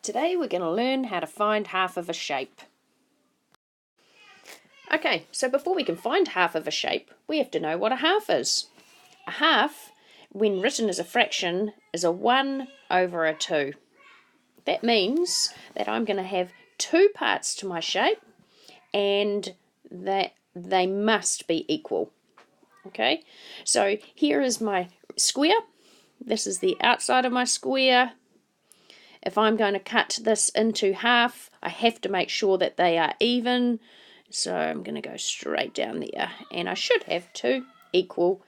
Today we're going to learn how to find half of a shape. Okay, so before we can find half of a shape, we have to know what a half is. A half, when written as a fraction, is a 1 over a 2. That means that I'm going to have two parts to my shape and that they must be equal. Okay, so here is my square. This is the outside of my square. If I'm going to cut this into half, I have to make sure that they are even. So I'm going to go straight down there, and I should have two equal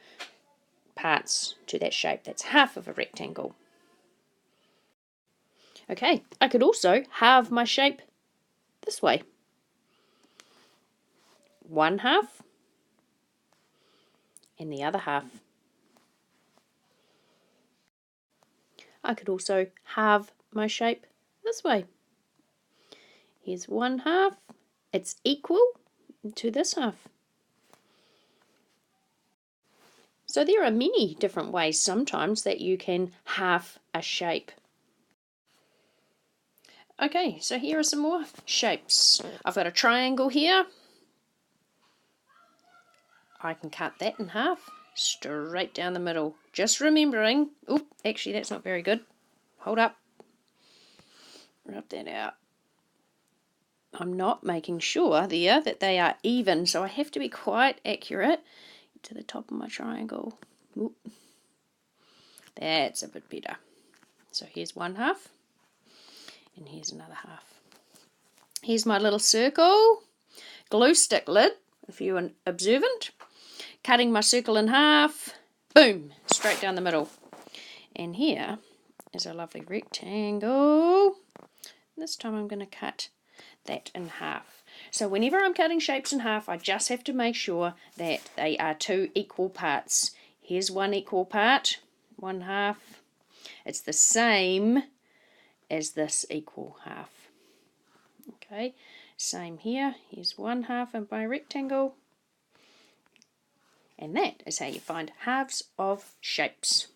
parts to that shape. That's half of a rectangle. Okay, I could also halve my shape this way. 1 half and the other half. I could also halve my shape this way. Here's 1 half. It's equal to this half. So there are many different ways sometimes that you can half a shape. Okay, so here are some more shapes. I've got a triangle here. I can cut that in half, straight down the middle. Just remembering, actually that's not very good. Hold up. Rub that out. I'm not making sure there that they are even, so I have to be quite accurate to the top of my triangle. Oop. That's a bit better. So here's 1 half, and here's another half. Here's my little circle, glue stick lid, if you're observant. Cutting my circle in half, boom, straight down the middle. And here is a lovely rectangle. This time I'm going to cut that in half. So whenever I'm cutting shapes in half, I just have to make sure that they are two equal parts. Here's one equal part, 1 half. It's the same as this equal half. Okay, same here. Here's 1 half of my rectangle. And that is how you find halves of shapes.